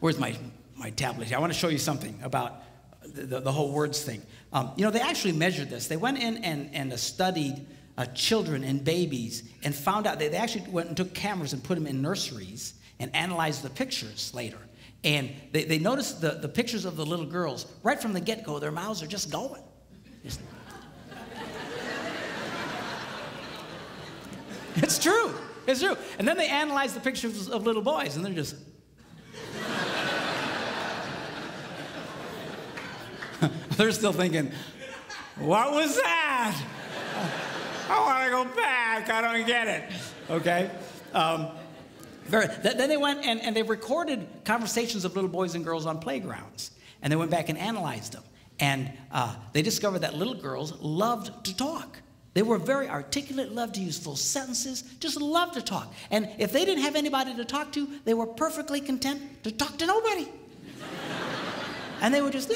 Where's my tablet here? I want to show you something about the whole words thing. You know, they actually measured this. They went in and studied children and babies and found out, they actually went and took cameras and put them in nurseries and analyzed the pictures later. And they noticed the pictures of the little girls. Right from the get-go, their mouths are just going. It's true. It's true. And then they analyzed the pictures of little boys, and they're just... They're still thinking, what was that? I want to go back. I don't get it. Okay? Then they went and they recorded conversations of little boys and girls on playgrounds. And they went back and analyzed them. And they discovered that little girls loved to talk. They were very articulate, loved to use full sentences, just loved to talk. And if they didn't have anybody to talk to, they were perfectly content to talk to nobody. And they would just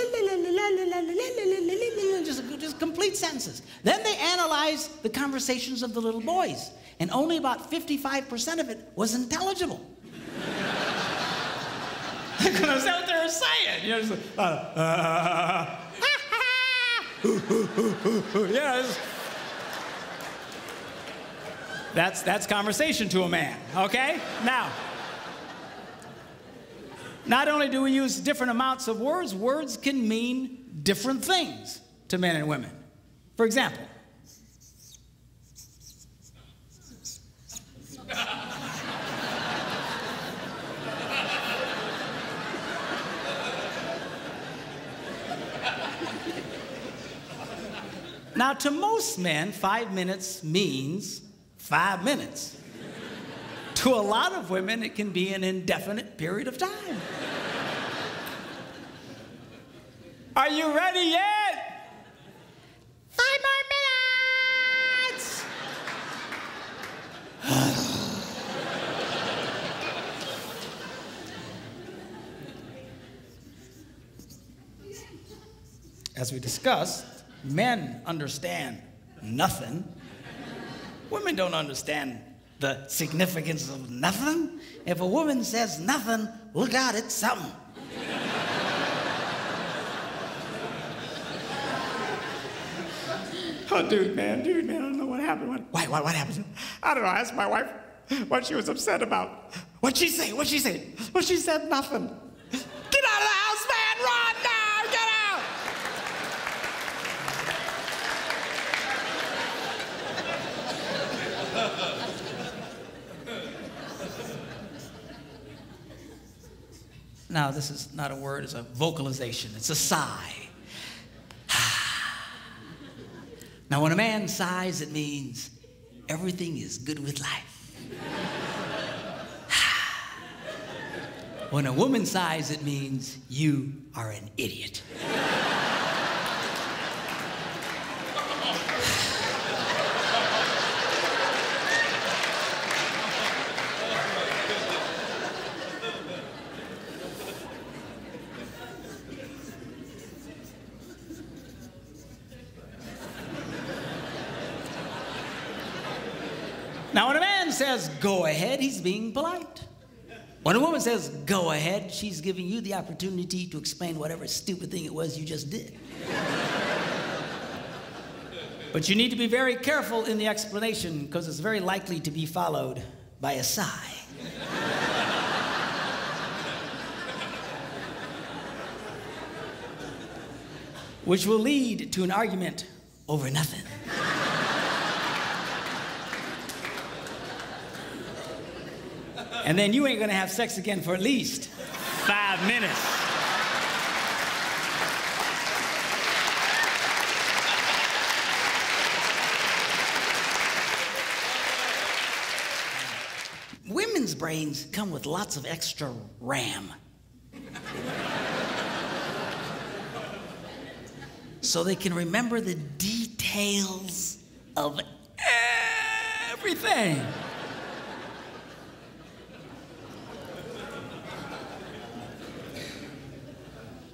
complete sentences. Then they analyzed the conversations of the little boys, and only about 55% of it was intelligible. They couldn't understand what they were saying. You know, just, that's conversation to a man. Okay, now. Not only do we use different amounts of words, words can mean different things to men and women. For example, now to most men, 5 minutes means 5 minutes. To a lot of women, it can be an indefinite period of time. Are you ready yet? 5 more minutes! As we discussed, men understand nothing. Women don't understand the significance of nothing. If a woman says nothing, look out, it's something. Oh, dude, man, I don't know what happened. What happened? I don't know, I asked my wife what she was upset about. What'd she say? Well, she said nothing. Get out of the house, man, run now, get out! Now, this is not a word, it's a vocalization. It's a sigh. Now, when a man sighs, it means everything is good with life. When a woman sighs, it means you are an idiot. Now, when a man says, go ahead, he's being polite. When a woman says, go ahead, she's giving you the opportunity to explain whatever stupid thing it was you just did. But you need to be very careful in the explanation because it's very likely to be followed by a sigh. Which will lead to an argument over nothing. And then you ain't gonna have sex again for at least 5 minutes. Women's brains come with lots of extra RAM. So they can remember the details of everything.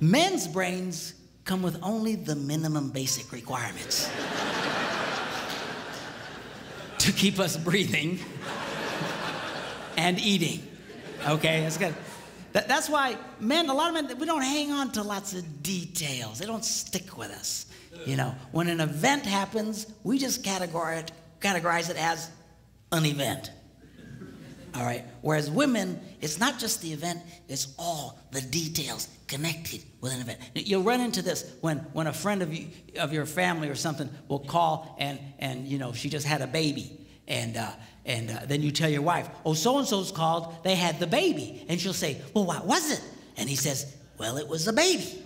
Men's brains come with only the minimum basic requirements to keep us breathing and eating. Okay, that's good. That's why men, a lot of men, we don't hang on to lots of details. They don't stick with us. You know, when an event happens, we just categorize it as an event. All right? Whereas women, it's not just the event, it's all the details connected with an event. You'll run into this when a friend of your family or something will call and you know, she just had a baby. And then you tell your wife, oh, so-and-so's called, they had the baby. And she'll say, well, what was it? And he says, well, it was a baby.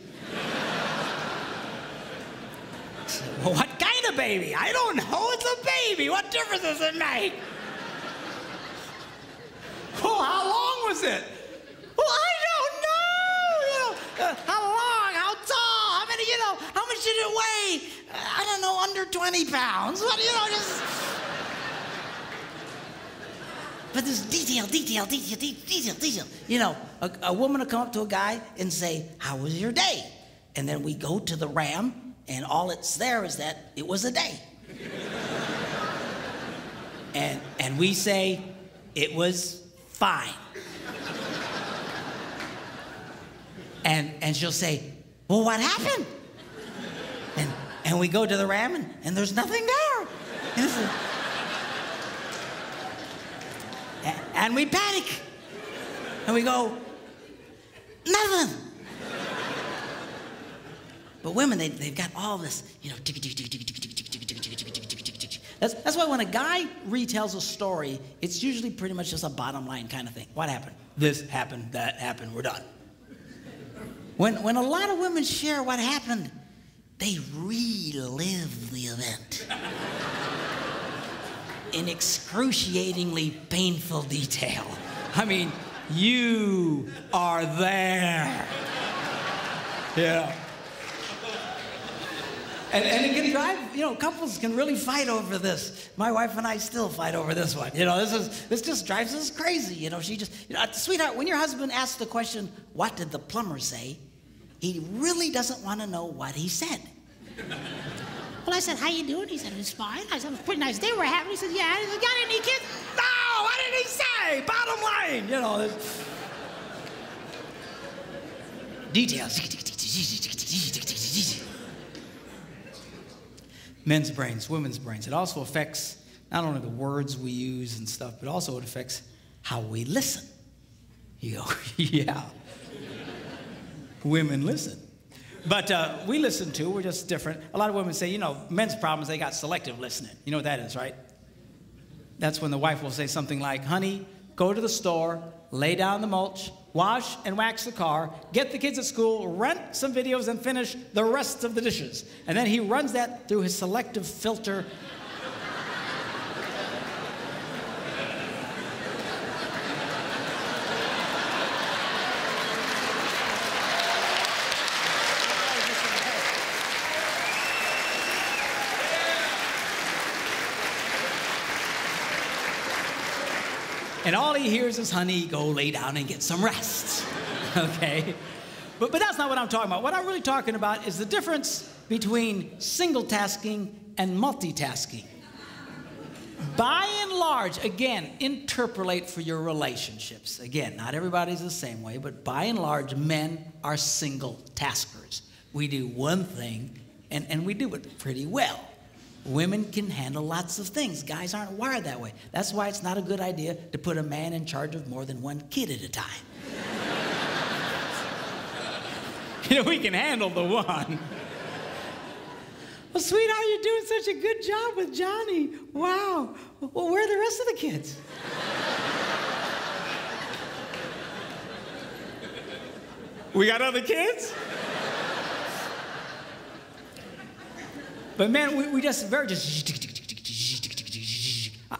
Well, what kind of baby? I don't know, it's a baby. What difference does it make? Well, how long was it? Well, I don't know. You know, how long, how tall, how many, you know, how much did it weigh? I don't know, under 20 pounds. What, you know, just... But there's detail. You know, a woman will come up to a guy and say, how was your day? And then we go to the RAM, and all it's there is that it was a day. and we say, it was fine. And she'll say, well, what happened? And we go to the RAM, and there's nothing there. And we panic. And we go, nothing. But women, they've got all this, you know, that's why when a guy retells a story, it's usually pretty much just a bottom line kind of thing. What happened? This happened, that happened, we're done. When a lot of women share what happened, they relive the event in excruciatingly painful detail. I mean, you are there. Yeah. And it can drive, you know, couples can really fight over this. My wife and I still fight over this one. You know, this just drives us crazy. You know, she just, you know, sweetheart, when your husband asks the question, what did the plumber say? He really doesn't want to know what he said. Well, I said, how you doing? He said, it's fine. I said, it was a pretty nice day we're having. He said, yeah. He said, got any kids? No, what did he say? Bottom line, you know. Details. Men's brains, women's brains. It also affects not only the words we use and stuff, but also it affects how we listen. You go, yeah. Women listen. But we listen too, we're just different. A lot of women say, you know, men's problems, they got selective listening. You know what that is, right? That's when the wife will say something like, honey, go to the store, lay down the mulch, wash and wax the car, get the kids at school, rent some videos, and finish the rest of the dishes. And then he runs that through his selective filter. And all he hears is, honey, go lay down and get some rest, okay? But that's not what I'm talking about. What I'm really talking about is the difference between single tasking and multitasking. By and large, again, interpolate for your relationships. Again, not everybody's the same way, but by and large, men are single taskers. We do one thing, and we do it pretty well. Women can handle lots of things. Guys aren't wired that way. That's why it's not a good idea to put a man in charge of more than one kid at a time. You know, we can handle the one. Well, sweetheart, you're doing such a good job with Johnny. Wow. Well, where are the rest of the kids? We got other kids? But man, we just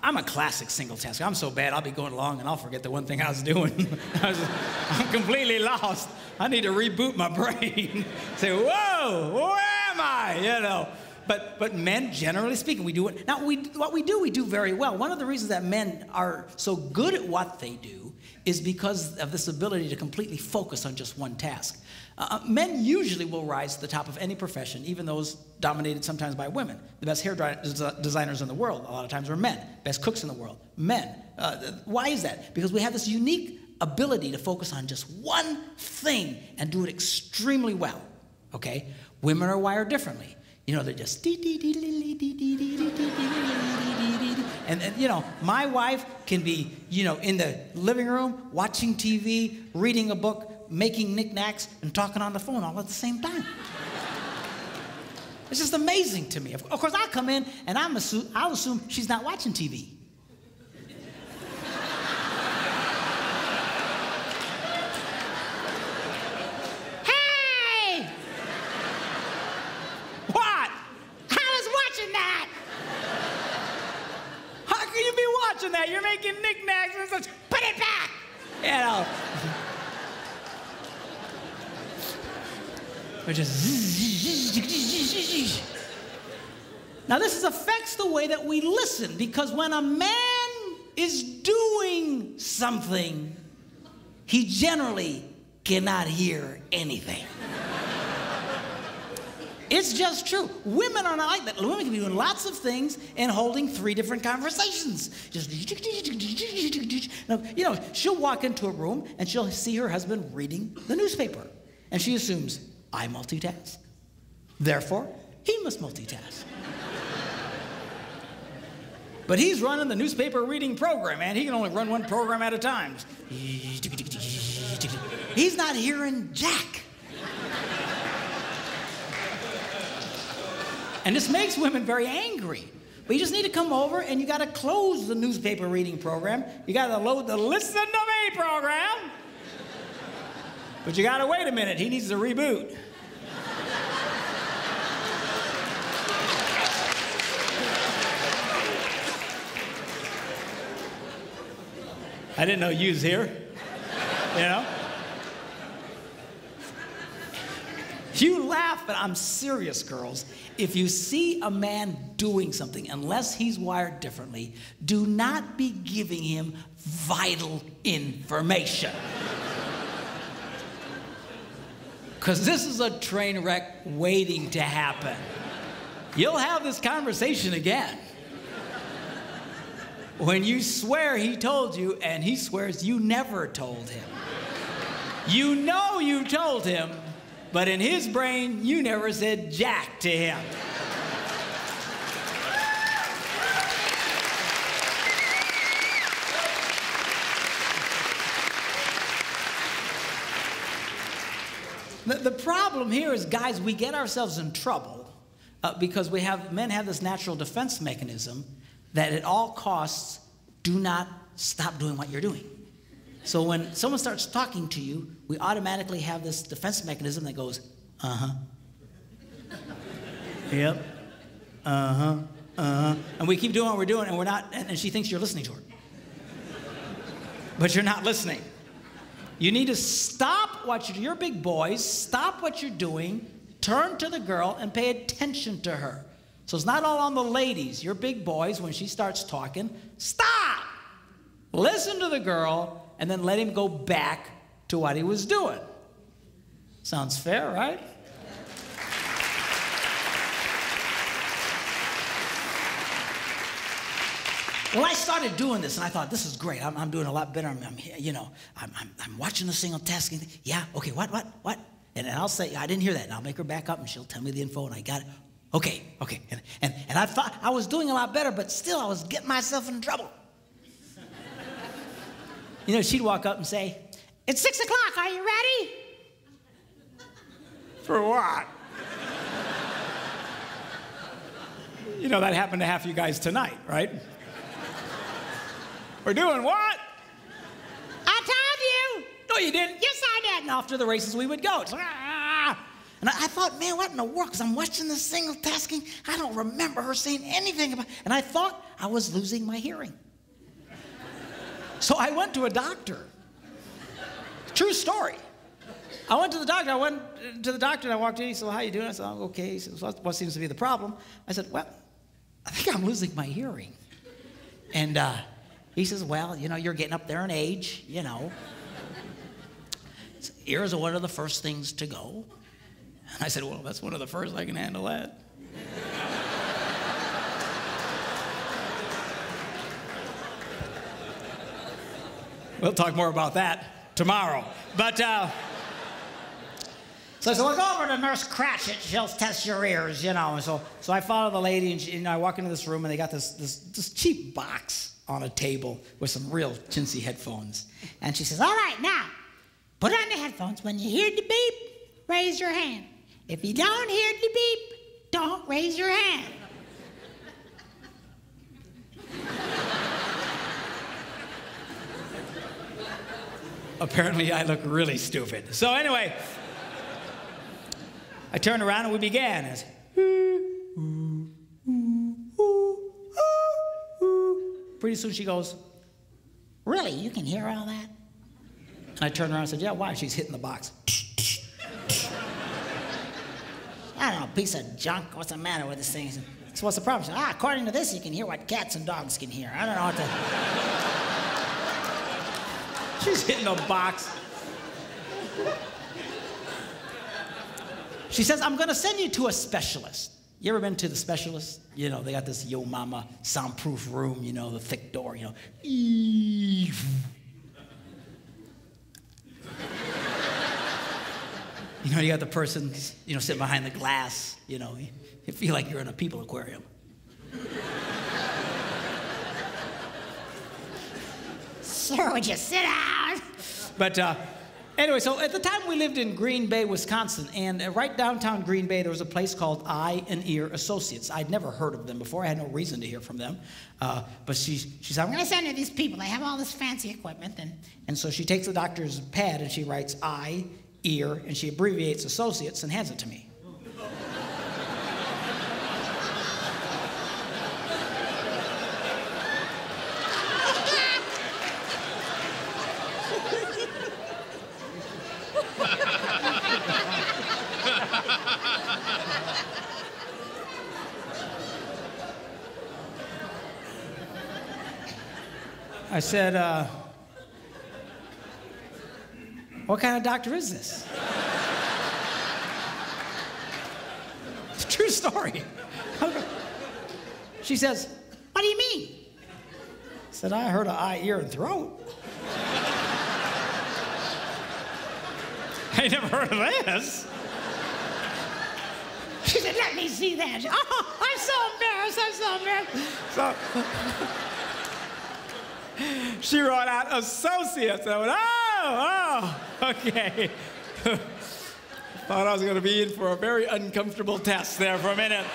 I'm a classic single tasker. I'm so bad, I'll be going along and I'll forget the one thing I was doing. I'm completely lost. I need to reboot my brain. Say, whoa, where am I? You know. But men, generally speaking, we do it. Now, what we do very well. One of the reasons that men are so good at what they do is because of this ability to completely focus on just one task. Men usually will rise to the top of any profession, even those dominated sometimes by women. The best hair designers in the world, a lot of times, are men. Best cooks in the world, men. Why is that? Because we have this unique ability to focus on just one thing and do it extremely well, okay? Women are wired differently. You know, they're just and you know, my wife can be, you know, in the living room, watching TV, reading a book, making knickknacks, and talking on the phone all at the same time. It's just amazing to me. Of course, I'll come in and I'll assume she's not watching TV. Hey! What? I was watching that. How can you be watching that? You're making knickknacks and such. Put it back! You know. We're just. Now, this affects the way that we listen, because when a man is doing something, he generally cannot hear anything. It's just true. Women are not like that. Women can be doing lots of things and holding 3 different conversations. Just, now, you know, she'll walk into a room and she'll see her husband reading the newspaper, and she assumes, I multitask. Therefore, he must multitask. But he's running the newspaper reading program, and he can only run one program at a time. He's not hearing jack. And this makes women very angry. But you just need to come over and you got to close the newspaper reading program. You got to load the Listen to Me program. But you got to wait a minute. He needs to reboot. I didn't know you was here, you know? You laugh, but I'm serious, girls. If you see a man doing something, unless he's wired differently, do not be giving him vital information. Because this is a train wreck waiting to happen. You'll have this conversation again. When you swear he told you, and he swears you never told him. You know you told him, but in his brain, you never said jack to him. The problem here is, guys, we get ourselves in trouble because men have this natural defense mechanism that at all costs, do not stop doing what you're doing. So when someone starts talking to you, we automatically have this defense mechanism that goes, uh-huh. Yep. Uh-huh. Uh-huh. And we keep doing what we're doing, and we're not, and she thinks you're listening to her. But you're not listening. You need to stop what you're big boys, stop what you're doing, turn to the girl, and pay attention to her. So it's not all on the ladies. You're big boys, when she starts talking, stop! Listen to the girl, and then let him go back to what he was doing. Sounds fair, right? Well, I started doing this, and I thought, this is great. I'm doing a lot better. I'm watching the single tasking thing. Yeah, okay, what? And I'll say, I didn't hear that. And I'll make her back up, and she'll tell me the info, and I got it. Okay. And I thought I was doing a lot better, but still I was getting myself in trouble. You know, she'd walk up and say, it's 6 o'clock, are you ready? For what? You know, that happened to half you guys tonight, right? We're doing what? I told you. No, you didn't. Yes, I did. And off to the races we would go. And I thought, man, what in the world? Because I'm watching this single tasking. I don't remember her saying anything about it. And I thought I was losing my hearing. So I went to a doctor. True story. I went to the doctor. And I walked in. He said, well, how you doing? I said, oh, okay. He said, what seems to be the problem? I said, well, I think I'm losing my hearing. And he says, well, you know, you're getting up there in age, you know. Ears are one of the first things to go. And I said, well, that's one of the first. I can handle that. We'll talk more about that tomorrow. But, so I said, well, go over to Nurse Cratchit. She'll test your ears, you know. And so I follow the lady, and I walk into this room, and they got this cheap box on a table with some real chintzy headphones. And she says, all right, now, put on the headphones. When you hear the beep, raise your hand. If you don't hear the beep, don't raise your hand. Apparently, I look really stupid. So anyway, I turned around and we began. As, pretty soon she goes, really, you can hear all that? And I turned around and said, yeah, why? She's hitting the box. I don't know, piece of junk. What's the matter with this thing? So what's the problem? She said, according to this, you can hear what cats and dogs can hear. I don't know what to... She's hitting the box. She says, I'm going to send you to a specialist. You ever been to the specialist? You know, they got this Yo Mama soundproof room, you know, the thick door, you know. You know, you got the person, you know, sitting behind the glass, you know. You feel like you're in a people aquarium. Sir, would you sit down? But anyway, so at the time we lived in Green Bay, Wisconsin, and right downtown Green Bay, there was a place called Eye and Ear Associates. I'd never heard of them before. I had no reason to hear from them. But she said, I'm going to send you these people. They have all this fancy equipment. And so she takes the doctor's pad and she writes Eye, Ear, and she abbreviates Associates and hands it to me. I said, what kind of doctor is this? It's a true story. She says, what do you mean? I said, I heard of eye, ear, and throat. I never heard of this. She said, let me see that. Oh, I'm so embarrassed. So she wrote out Associates. I went, oh, okay. Thought I was going to be in for a very uncomfortable test there for a minute.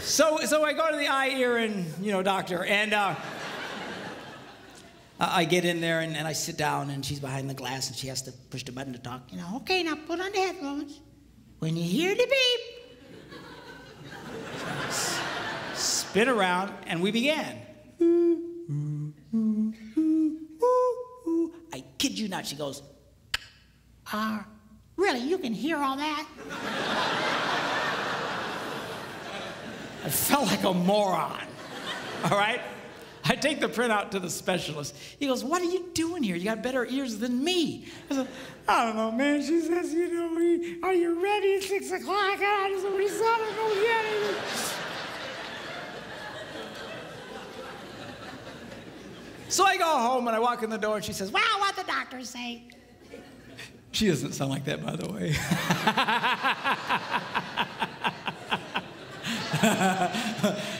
So I go to the eye, ear, and, you know, doctor, and I get in there, and I sit down, and she's behind the glass, and she has to push the button to talk. You know, okay, now put on the headphones. When you hear the beep, spin around, and we began. I kid you not, she goes, really, you can hear all that? I felt like a moron, all right? I take the printout to the specialist. He goes, what are you doing here? You got better ears than me. I said, I don't know, man. She says, you know, are you ready at 6 o'clock? I just want to know yet. So I go home and I walk in the door and she says, well, what'd the doctor say? She doesn't sound like that, by the way.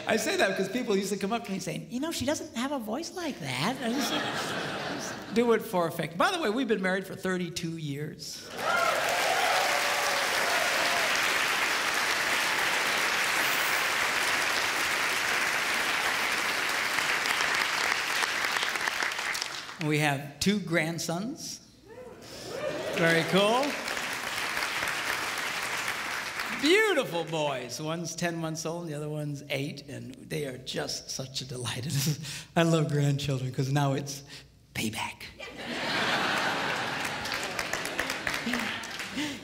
I say that because people used to come up to me saying, you know, she doesn't have a voice like that. I just do it for effect. By the way, we've been married for 32 years. We have 2 grandsons. Very cool. Beautiful boys. One's 10 months old, the other one's 8, and they are just such a delight. I love grandchildren because now it's payback.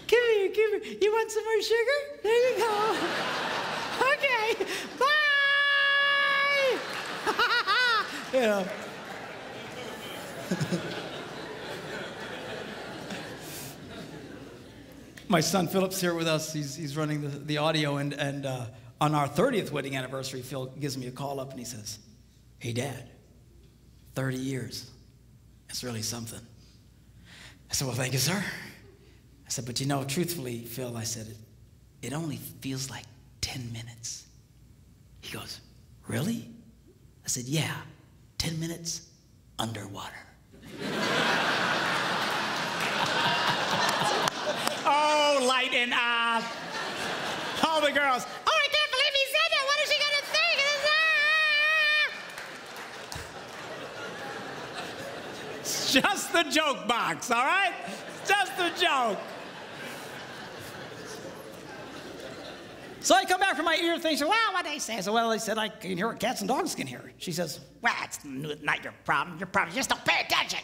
Give me. You want some more sugar? There you go. Okay. Bye. You know. My son Philip's here with us. He's running the audio, and on our 30th wedding anniversary, Phil gives me a call up and he says, "Hey, Dad, 30 years. It's really something." I said, "Well, thank you, sir." I said, "But you know, truthfully, Phil," I said, it only feels like 10 minutes. He goes, "Really?" I said, "Yeah, 10 minutes underwater." Oh, lighten up. All the girls, "Oh, I can't believe he said that. What is she going to think?" It's just the joke box, all right? Just the joke. So I come back from my ear thing. She said, "Well, what they say?" I said, "Well, they said I can hear what cats and dogs can hear." She says, "Well, it's not your problem. Your problem is just don't pay attention."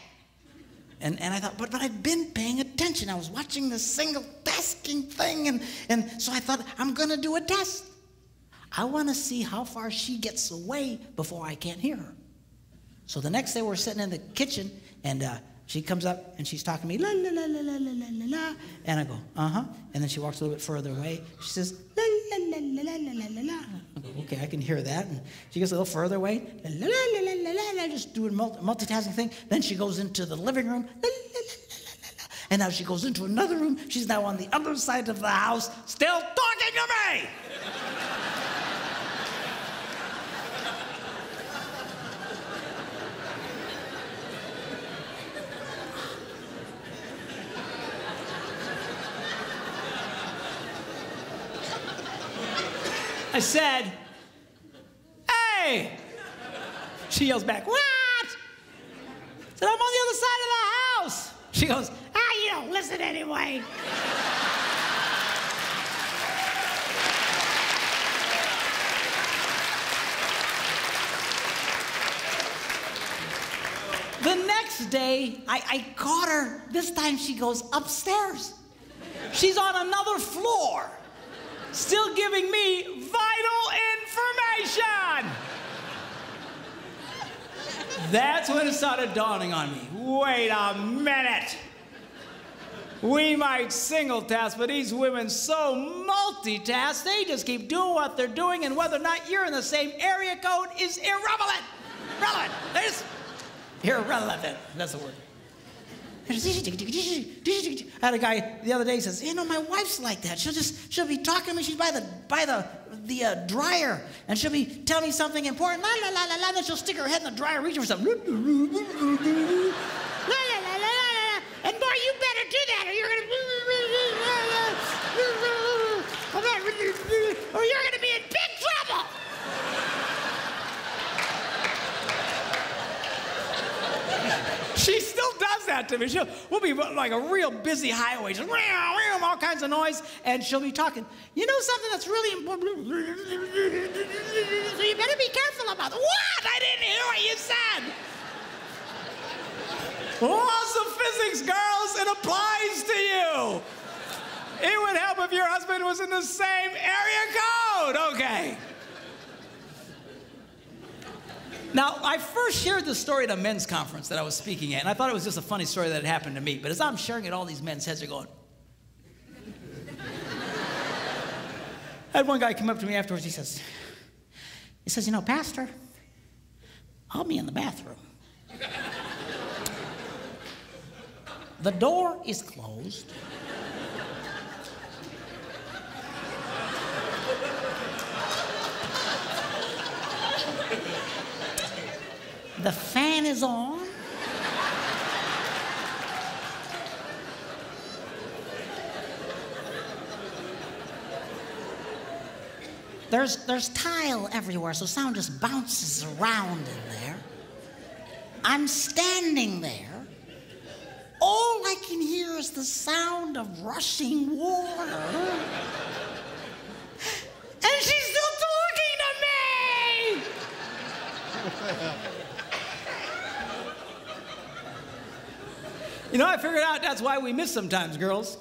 And I thought, but I'd been paying attention. I was watching this single tasking thing, and so I thought, I'm going to do a test. I want to see how far she gets away before I can't hear her. So the next day we're sitting in the kitchen, and she comes up and she's talking to me, la, la, la, la, la, la, la, la. And I go, uh-huh. And then she walks a little bit further away. She says, la, la, la, la, la, la, la, la. I go, okay, I can hear that. And she gets a little further away, la, la, la, la, la, la, la, just doing multitasking thing. Then she goes into the living room, la, la, la, la, la, la. And now she goes into another room. She's now on the other side of the house, still talking to me. I said, "Hey!" She yells back, "What?" I said, "I'm on the other side of the house." She goes, "You don't listen anyway." The next day, I caught her. This time she goes upstairs. She's on another floor, still giving me vital information. That's when it started dawning on me. Wait a minute. We might single task, but these women so multitask, they just keep doing what they're doing, and whether or not you're in the same area code is irrelevant. Irrelevant. That's the word. I had a guy the other day says, "You know, my wife's like that. She'll be talking to me. She's by the dryer, and she'll be telling me something important. La la la la la. Then she'll stick her head in the dryer, reaching for something. La la la la la la. And boy, you better do that, or you're gonna be in big trouble." She still does that to me. We'll be like a real busy highway, just all kinds of noise, and she'll be talking. "You know something that's really important? So you better be careful about it." What? I didn't hear what you said. Laws of physics, girls, it applies to you. It would help if your husband was in the same area code. Okay. Now, I first shared this story at a men's conference that I was speaking at, and I thought it was just a funny story that had happened to me. But as I'm sharing it, all these men's heads are going. I had one guy come up to me afterwards. He says, "You know, Pastor, I'll be in the bathroom. The door is closed. The fan is on. There's tile everywhere, so sound just bounces around in there. I'm standing there. All I can hear is the sound of rushing water. And she's still talking to me! You know, I figured out that's why we miss sometimes, girls.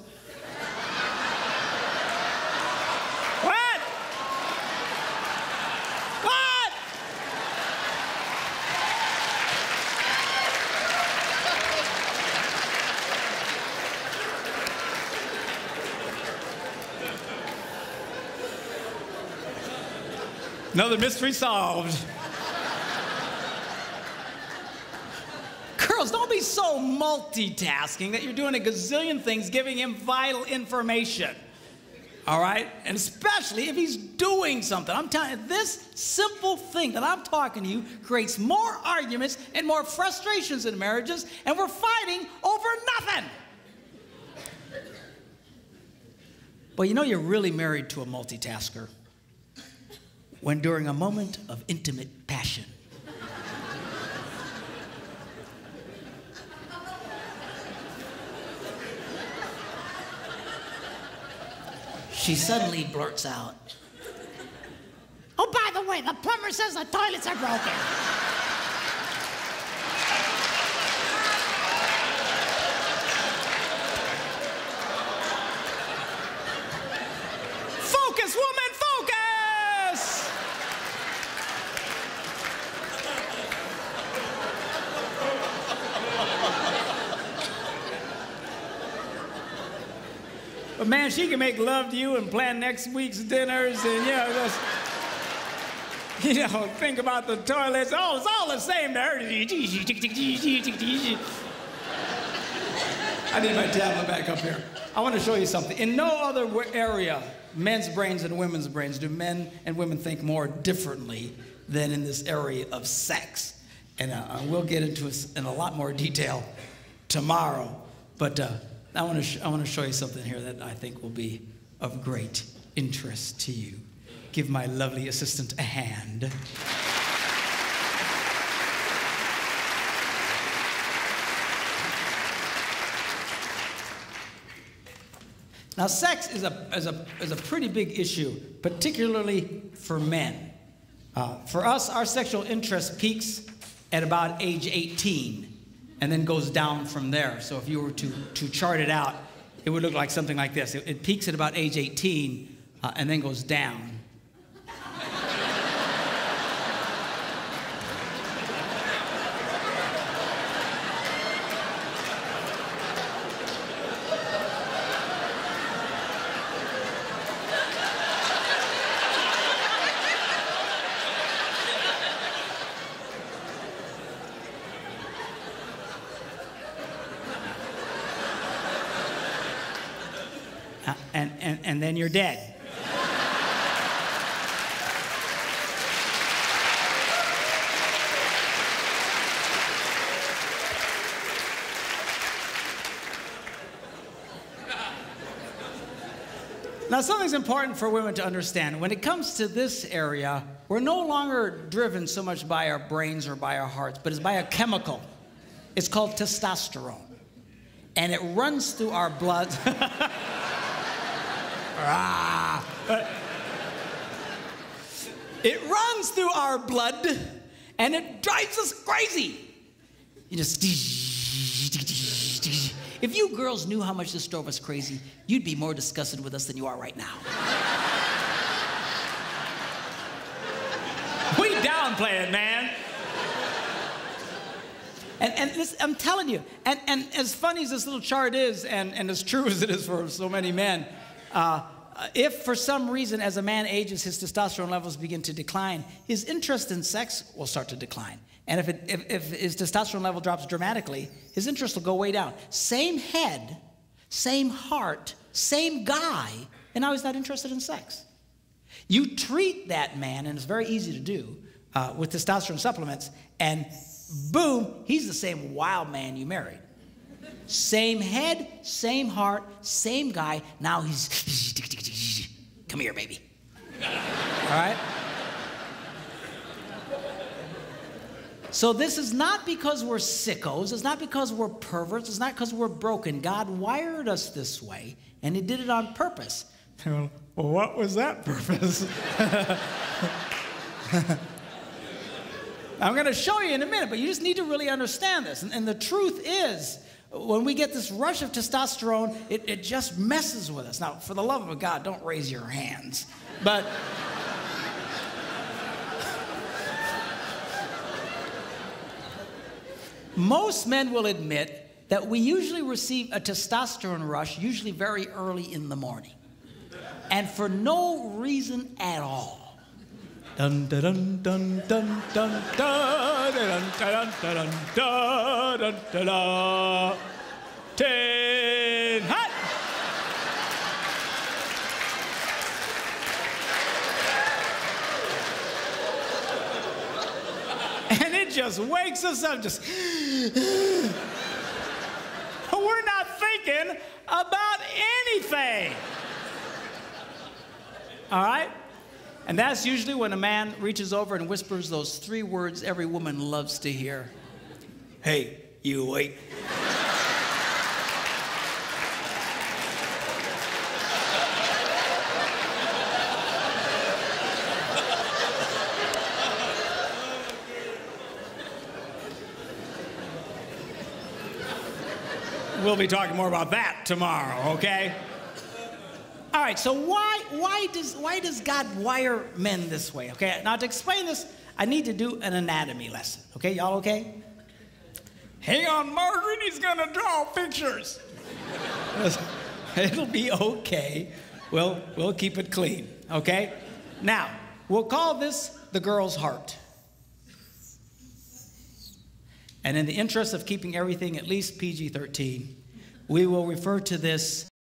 What? What? Another mystery solved. Girls, don't be so multitasking that you're doing a gazillion things, giving him vital information. All right? And especially if he's doing something. I'm telling you, this simple thing that I'm talking to you creates more arguments and more frustrations in marriages, and we're fighting over nothing. But you know you're really married to a multitasker when during a moment of intimate passion, she suddenly blurts out, "Oh, by the way, the plumber says the toilets are broken." Focus, woman, focus! But man, she can make love to you and plan next week's dinners and, think about the toilets. Oh, it's all the same to her. I need my tablet back up here. I want to show you something. In no other area, men's brains and women's brains, do men and women think more differently than in this area of sex. And we'll get into it in a lot more detail tomorrow. But I want to show you something here that I think will be of great interest to you. Give my lovely assistant a hand. Now, sex is a pretty big issue, particularly for men. For us, our sexual interest peaks at about age 18 and then goes down from there. So if you were to chart it out, it would look like something like this. It peaks at about age 18 and then goes down. And then you're dead. Now, something's important for women to understand. When it comes to this area, we're no longer driven so much by our brains or by our hearts, but it's by a chemical. It's called testosterone. And it runs through our blood. It runs through our blood, and it drives us crazy. You just... If you girls knew how much this drove us crazy, you'd be more disgusted with us than you are right now. We downplay it, man. And this, I'm telling you, and as funny as this little chart is, and as true as it is for so many men, if for some reason as a man ages, his testosterone levels begin to decline, his interest in sex will start to decline. And if his testosterone level drops dramatically, his interest will go way down. Same head, same heart, same guy, and now he's not interested in sex. You treat that man, and it's very easy to do, with testosterone supplements, and boom, he's the same wild man you married. Same head, same heart, same guy. Now he's, come here, baby. All right? So this is not because we're sickos. It's not because we're perverts. It's not because we're broken. God wired us this way, and he did it on purpose. Well, what was that purpose? I'm going to show you in a minute, but you just need to really understand this. And the truth is, when we get this rush of testosterone, it just messes with us. Now, for the love of God, don't raise your hands. But most men will admit that we usually receive a testosterone rush, usually very early in the morning, and for no reason at all. Dun dun dun dun dun dun dun dun dun dun dun dun dun dun. Tin Hut. And it just wakes us up. Just we're not thinking about anything. All right? And that's usually when a man reaches over and whispers those 3 words every woman loves to hear. Hey, you wait. We'll be talking more about that tomorrow, okay? All right, so why does God wire men this way? Okay, now to explain this, I need to do an anatomy lesson. Okay, y'all okay? Hang on, Margaret, he's gonna draw pictures. It'll be okay. We'll keep it clean, okay? Now, we'll call this the girl's heart. And in the interest of keeping everything at least PG-13, we will refer to this